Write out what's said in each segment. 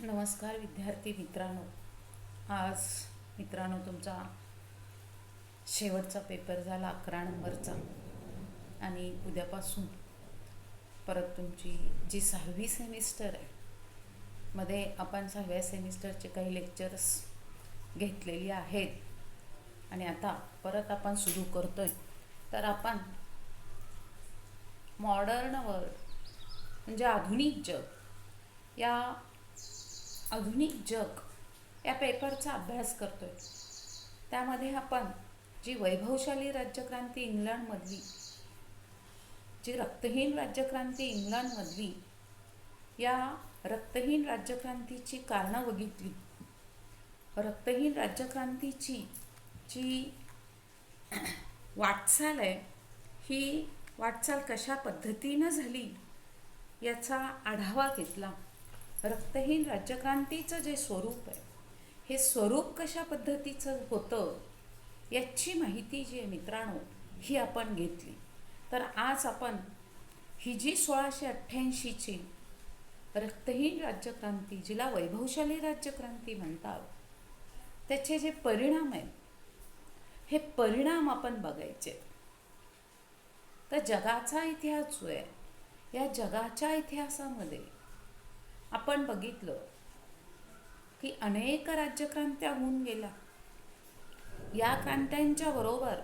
नमस्कार विद्यार्थी मित्रांनो. आज मित्रांनो तुमचा शेवटचा पेपर झाला 11 नंबरचा आणि उद्यापासून परत तुमची जी 6वी सेमिस्टर आहे मध्ये आपण 6व्या सेमिस्टरचे काही लेक्चर्स घेतलेली आहेत आणि आता परत आपण सुरू करतोय. तर आपण मॉडर्न वर्ल्ड म्हणजे आधुनिक जग या पेपरचा अभ्यास करतोय. त्यामध्ये आपण जी वैभवशाली राज्यक्रांती इंग्लंडमधली, जी रक्तहीन राज्यक्रांती इंग्लंडमधली, या रक्तहीन राज्यक्रांतीची कारणं बघितली. रक्तहीन राज्यक्रांतीची जी वाटचाल आहे, ही वाटचाल कशा पद्धतीनं झाली याचा आढावा घेतला. रक्तहीन राज्यक्रांतीचं जे स्वरूप आहे, हे स्वरूप कशा पद्धतीचं होतं याची माहिती जी आहे मित्रांनो, ही आपण घेतली. तर आज आपण ही जी 1688ची रक्तहीन राज्यक्रांती, जिला वैभवशाली राज्यक्रांती म्हणतात, त्याचे जे परिणाम आहेत, हे परिणाम आपण बघायचे. तर जगाचा इतिहास जो आहे, या जगाच्या इतिहासामध्ये आपण बघितलं की अनेक राज्यक्रांत्या होऊन गेल्या. या क्रांत्यांच्या बरोबर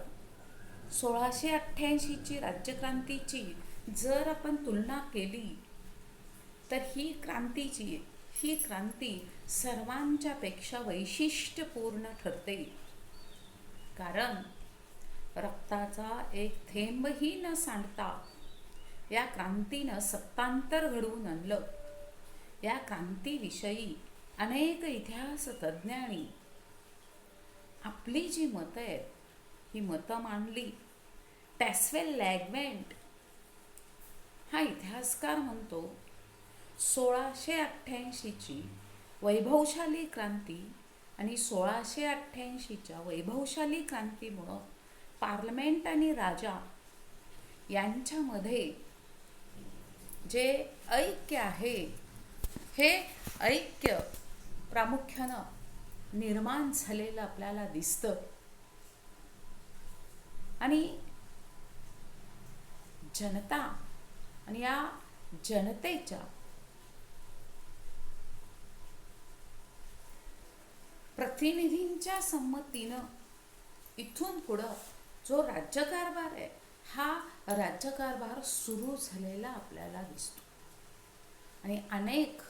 1688ची राज्यक्रांतीची जर आपण तुलना केली तर ही क्रांती सर्वांच्यापेक्षा वैशिष्ट्यपूर्ण ठरते. कारण रक्ताचा एक थेंबही न सांडता या क्रांतीनं सत्तांतर घडवून आणलं. या क्रांतीविषयी अनेक इतिहास तज्ज्ञांनी आपली जी मतं आहेत, ही मतं मांडली. टॅस्वेल लॅगवेंट हा इतिहासकार म्हणतो 1688ची वैभवशाली क्रांती आणि 1688च्या वैभवशाली क्रांतीमुळं पार्लमेंट आणि राजा यांच्यामध्ये जे ऐक्य आहे, हे ऐक्य प्रामुख्यानं निर्माण झालेलं आपल्याला दिसतं. आणि जनता आणि या जनतेच्या प्रतिनिधींच्या संमतीनं इथून पुढं जो राज्यकारभार आहे, हा राज्यकारभार सुरू झालेला आपल्याला दिसतो. आणि अनेक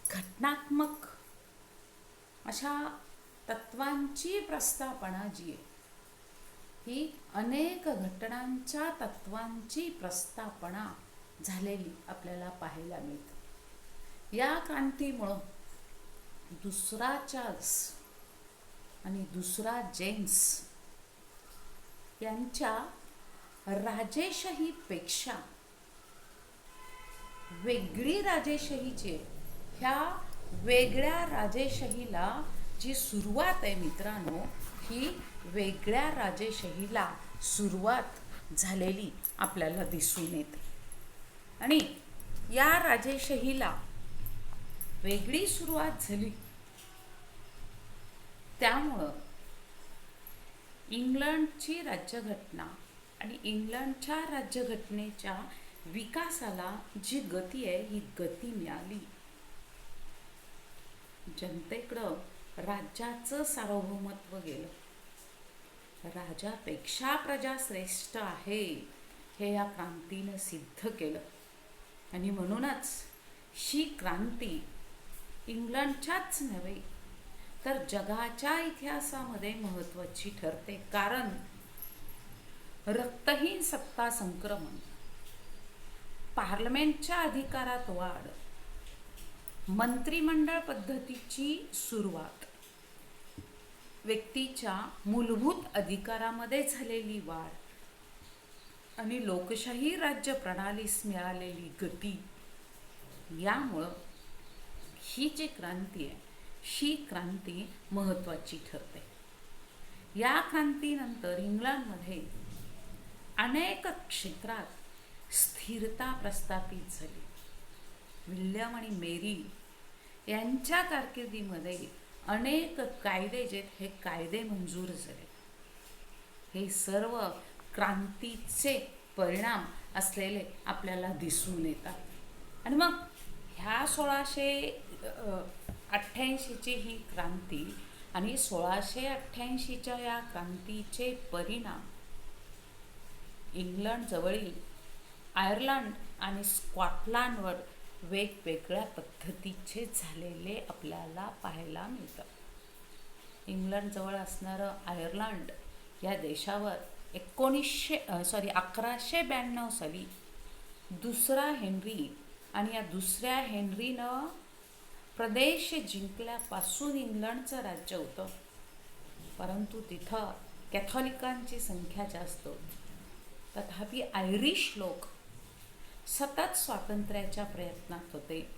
घटनात्मक अशा तत्वांची प्रस्थापना जी आहे, ही अनेक घटनांच्या तत्वांची प्रस्थापना झालेली आपल्याला पाहायला मिळते. या क्रांतीमुळं दुसरा चार्ल्स आणि दुसरा जेम्स यांच्या राजेशाहीपेक्षा वेगळी राजेशाहीची, ह्या वेगळ्या राजेशाहीला जी सुरुवात आहे मित्रांनो, ही वेगळ्या राजेशाहीला सुरुवात झालेली आपल्याला दिसून येते. आणि या राजेशाहीला वेगळी सुरुवात झाली, त्यामुळं इंग्लंडची राज्यघटना आणि इंग्लंडच्या राज्यघटनेच्या विकासाला जी गती आहे, ही गती मिळाली. जनतेकडं राज्याचं सार्वभौमत्व गेलं. राजापेक्षा प्रजा श्रेष्ठ आहे, हे या क्रांतीनं सिद्ध केलं. आणि म्हणूनच ही क्रांती इंग्लंडच्याच नव्हे तर जगाच्या इतिहासामध्ये महत्त्वाची ठरते. कारण रक्तहीन सत्ता संक्रमण, पार्लमेंटच्या अधिकारात वाढ, मंत्रिमंडळ पद्धतीची सुरुवात, व्यक्तीच्या मूलभूत अधिकारामध्ये झालेली वाढ आणि लोकशाही राज्य प्रणालीस मिळालेली गती, यामुळं ही जी क्रांती आहे, ही क्रांती महत्त्वाची ठरते. या क्रांतीनंतर इंग्लंडमध्ये अनेक क्षेत्रात स्थिरता प्रस्थापित झाली. विल्यम आणि मेरी यांच्या कारकिर्दीमध्ये अनेक कायदे जे हे कायदे मंजूर झाले. हे सर्व क्रांतीचे परिणाम असलेले आपल्याला दिसून येतात. आणि मग ह्या 1688ची ही क्रांती आणि 1688च्या या क्रांतीचे परिणाम इंग्लंड जवळील आयर्लंड आणि स्कॉटलंडवर वेगवेगळ्या पद्धतीचे झालेले आपल्याला पाहायला मिळतं. इंग्लंडजवळ असणारं आयर्लंड या देशावर 1192 साली दुसरा हेनरी आणि या दुसऱ्या हेनरीनं प्रदेश जिंकल्यापासून इंग्लंडचं राज्य होतं. परंतु तिथं कॅथॉलिकांची संख्या जास्त होती. तथापि आयरिश लोक सतत स्वातंत्र्याच्या प्रयत्नात होते.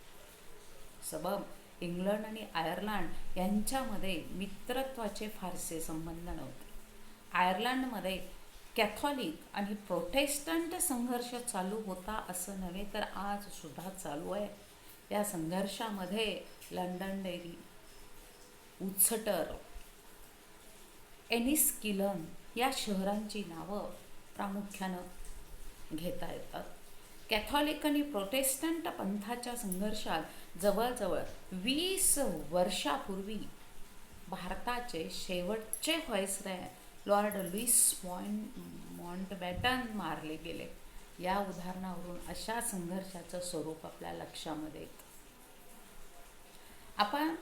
सबब इंग्लंड आणि आयर्लंड यांच्यामध्ये मित्रत्वाचे फारसे संबंध नव्हते. आयर्लंडमध्ये कॅथॉलिक आणि प्रोटेस्टंट संघर्ष चालू होता असं नव्हे तर आज सुद्धा चालू आहे. या संघर्षामध्ये लंडनडेरी, उच्चटर, एनिस्किलन या शहरांची नावं प्रामुख्यानं घेता येतात. कॅथॉलिक आणि प्रोटेस्टंट पंथाच्या संघर्षात जवळजवळ 20 वर्षापूर्वी भारताचे शेवटचे व्हाईसरॉय लॉर्ड लुईस माउंटबॅटन मारले गेले. या उदाहरणावरून अशा संघर्षाचं स्वरूप आपल्या लक्षामध्ये येतं. आपण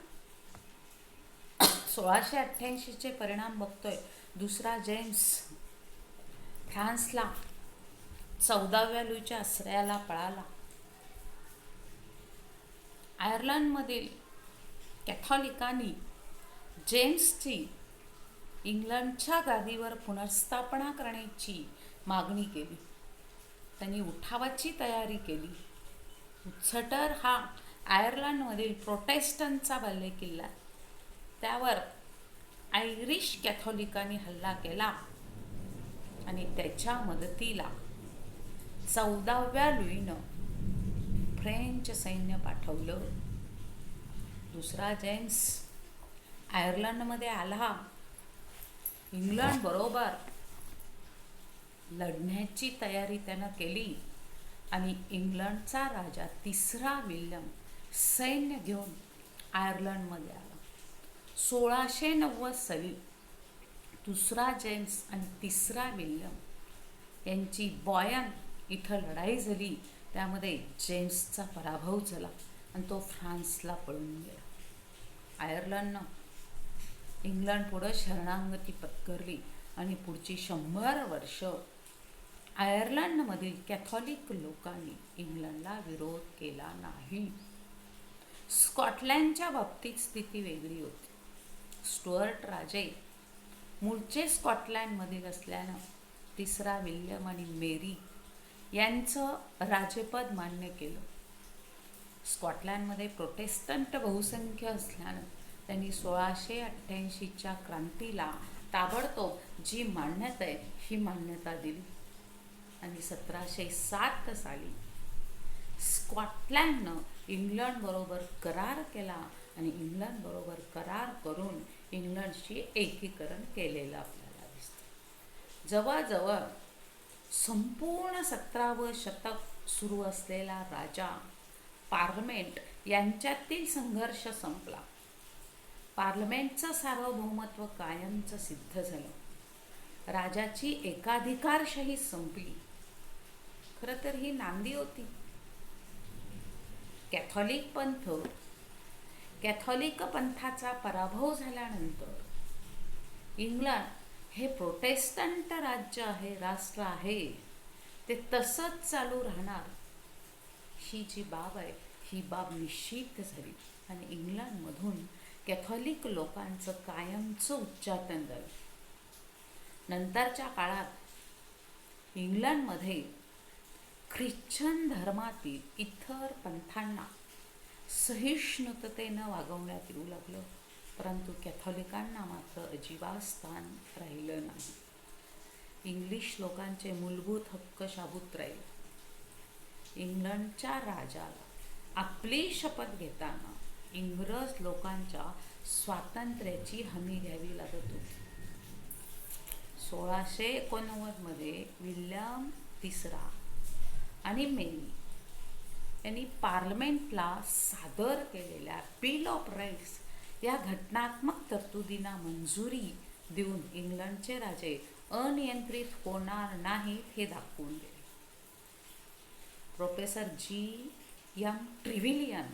1688चे परिणाम बघतोय. दुसरा जेम्स फ्रान्सला 14व्या लुईच्या आश्रयाला पळाला. आयर्लंडमधील कॅथॉलिकांनी जेम्सची इंग्लंडच्या गादीवर पुनर्स्थापना करण्याची मागणी केली. त्यांनी उठावाची तयारी केली. उच्चटर हा आयर्लंडमधील प्रोटेस्टंटचा बालेकिल्ला. त्यावर आयरिश कॅथॉलिकांनी हल्ला केला आणि त्याच्या मदतीला 14व्या लुईनं फ्रेंच सैन्य पाठवलं. दुसरा जेम्स आयर्लंडमध्ये आला. इंग्लंड बरोबर लढण्याची तयारी त्यानं केली आणि इंग्लंडचा राजा तिसरा विल्यम सैन्य घेऊन आयर्लंडमध्ये आला. 1690 साली दुसरा जेम्स आणि तिसरा विल्यम यांची बॉयन इथं लढाई झाली. त्यामध्ये जेम्सचा पराभव झाला आणि तो फ्रान्सला पळून गेला. आयर्लंडनं इंग्लंड पुढं शरणागती पत्करली आणि पुढची 100 वर्ष आयर्लंडमधील कॅथॉलिक लोकांनी इंग्लंडला विरोध केला नाही. स्कॉटलंडच्या बाबतीत स्थिती वेगळी होती. स्टुअर्ट राजे मूळचे स्कॉटलंडमधील असल्यानं तिसरा विल्यम आणि मेरी यांचं राजेपद मान्य केलं. स्कॉटलंडमध्ये प्रोटेस्टंट बहुसंख्य असल्यानं त्यांनी 1688च्या क्रांतीला ताबडतोब जी मान्यता आहे ही मान्यता दिली आणि 1707 साली स्कॉटलंडनं इंग्लंडबरोबर करार केला आणि इंग्लंडबरोबर करार करून इंग्लंडशी एकीकरण केलेलं आपल्याला दिसतं. जवळजवळ संपूर्ण 17वे शतक सुरू असलेला राजा पार्लमेंट यांच्यातील संघर्ष संपला. पार्लमेंटचं सार्वभौमत्व कायमचं सिद्ध झालं. राजाची एकाधिकारशाही संपली. खरं तर ही नांदी होती. कॅथॉलिक पंथाचा पराभव झाल्यानंतर इंग्लंड हे प्रोटेस्टंट राज्य आहे, राष्ट्र आहे, ते तसंच चालू राहणार ही जी बाब आहे ही बाब निश्चित झाली आणि इंग्लंडमधून कॅथॉलिक लोकांचं कायमचं उच्चाटन झालं. नंतरच्या काळात इंग्लंडमध्ये ख्रिश्चन धर्मातील इतर पंथांना सहिष्णुतेनं वागवण्यात येऊ लागलं. परंतु कॅथॉलिकांना मात्र अजिबात स्थान राहिलं नाही. इंग्लिश लोकांचे मूलभूत हक्क शाबूत राहिले. इंग्लंडच्या राजाला आपली शपथ घेताना इंग्रज लोकांच्या स्वातंत्र्याची हमी घ्यावी लागत होती. 1689 मध्ये विल्यम तिसरा आणि मेरी यांनी पार्लमेंटला सादर केलेल्या बिल ऑफ राईट्स या घटनात्मक तरतुदींना मंजुरी देऊन इंग्लंडचे राजे अनियंत्रित होणार नाहीत हे दाखवून दिले. Professor G.M. ट्रिव्हिलियन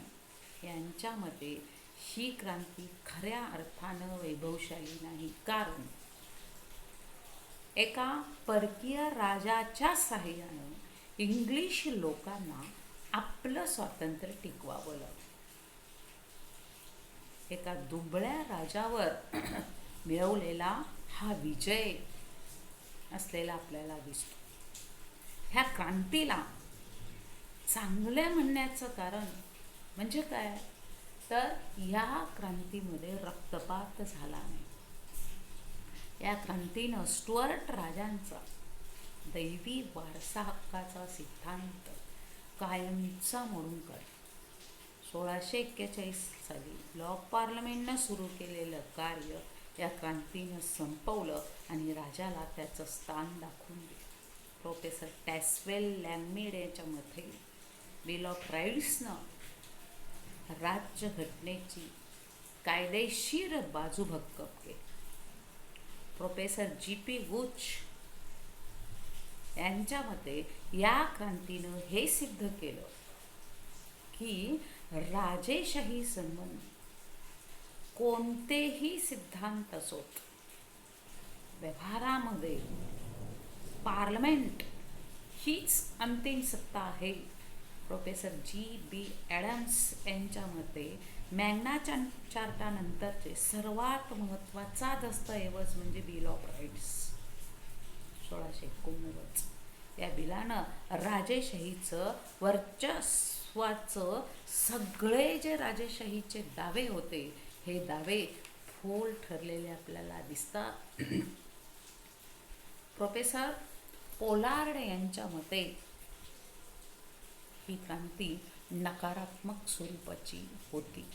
यांच्या मते ही क्रांती खऱ्या अर्थानं वैभवशाली नाही, कारण एका परकीय राजाच्या साहाय्यानं इंग्लिश लोकांना आपलं स्वातंत्र्य टिकवावं लागलं. एका दुबळ्या राजावर मिळवलेला हा विजय असलेला आपल्याला दिसतो. ह्या क्रांतीला चांगले म्हणण्याचं कारण म्हणजे काय, तर या क्रांतीमध्ये रक्तपात झाला नाही. या क्रांतीनं स्टुअर्ट राजांचा दैवी वारसा हक्काचा सिद्धांत कायमचा मोडून काढला. 1641 साली लॉर्ड पार्लमेंटनं सुरू केलेलं कार्य या क्रांतीनं संपवलं आणि राजाला त्याचं स्थान दाखवून दिलं. प्रोफेसर टॅस्वेल लँगमीड यांच्या मते बिल ऑफ राईट्सनं राज्यघटनेची कायदेशीर बाजू भक्कम केली. Professor G.P. वुच यांच्या मते या क्रांतीनं हे सिद्ध केलं की राजेशाही संबंध कोणतेही सिद्धांत असोत, व्यवहारामध्ये पार्लमेंट हीच अंतिम सत्ता आहे. Professor G.B. ॲडम्स यांच्या मते मॅग्ना चार्टानंतरचे सर्वात महत्त्वाचा दस्तऐवज म्हणजे बिल ऑफ राईट्स 1689. या बिलानं राजेशाहीचं वर्चस्वाचं सगळे जे राजेशाहीचे दावे होते हे दावे फोल ठरलेले आपल्याला दिसतात. प्रोफेसर पोलार्ड यांच्या मते ही क्रांती नकारात्मक स्वरूपाची होती.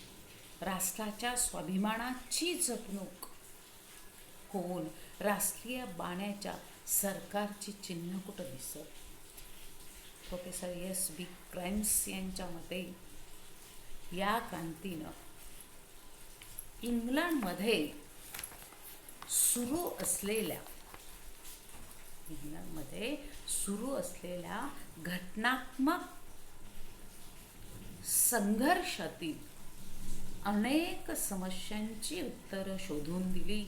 राष्ट्राच्या स्वाभिमानाची जपणूक होऊन राष्ट्रीय बाण्याच्या सरकारची चिन्ह कुठं दिसत. Professor S.B. क्राइम्स यांच्या मते या क्रांतीनं इंग्लंडमध्ये सुरू असलेल्या घटनात्मक संघर्षातील अनेक समस्यांची उत्तरं शोधून दिली.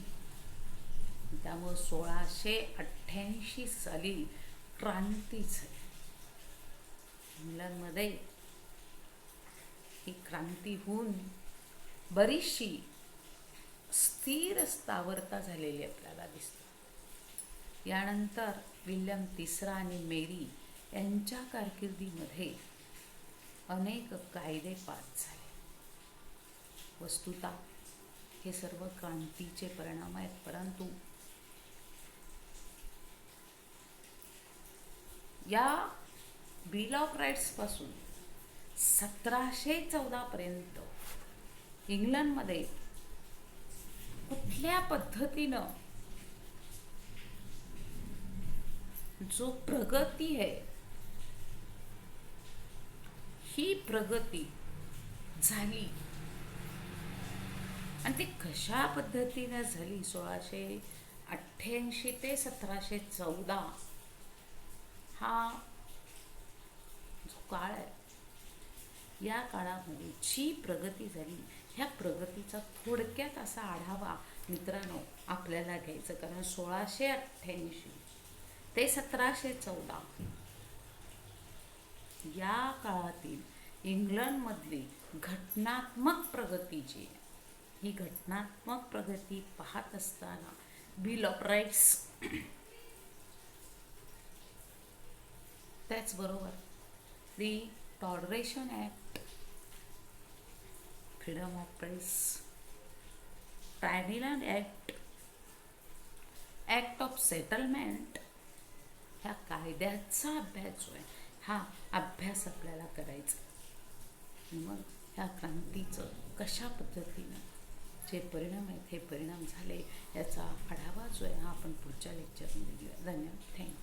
त्यामुळे 1688 साली क्रांती झाली. इंग्लंडमध्ये ही क्रांती होऊन बरीचशी स्थिर स्थावरता झालेली आपल्याला दिसते. यानंतर विल्यम तिसरा आणि मेरी यांच्या कारकिर्दीमध्ये अनेक कायदे पास झाले. वस्तुतः हे सर्व क्रांतीचे परिणाम आहेत, परंतु या बिल ऑफ राईट्स पासून 1714 पर्यंत इंग्लंडमध्ये कुठल्या पद्धतीनं जो प्रगती आहे ही प्रगती झाली आणि ती कशा पद्धतीने झाली. 1688 ते 1714 हा जो काळ आहे, या काळामध्ये जी प्रगती झाली ह्या प्रगतीचा थोडक्यात असा आढावा मित्रांनो आपल्याला घ्यायचं. कारण 1688 ते 1714 या काळातील इंग्लंडमधली घटनात्मक प्रगती जी आहे, ही घटनात्मक प्रगती पाहत असताना बिल ऑफ राईट्स, त्याचबरोबर the toleration act, freedom of press, tribunal act, act of settlement, ह्या कायद्याचा अभ्यास जो आहे हा अभ्यास आपल्याला करायचा. मग ह्या क्रांतीचं कशा पद्धतीनं जे परिणाम आहेत हे परिणाम झाले याचा आढावा जो आहे हा आपण पुढच्या लेक्चरमध्ये घेऊया. धन्यवाद. थँक्यू.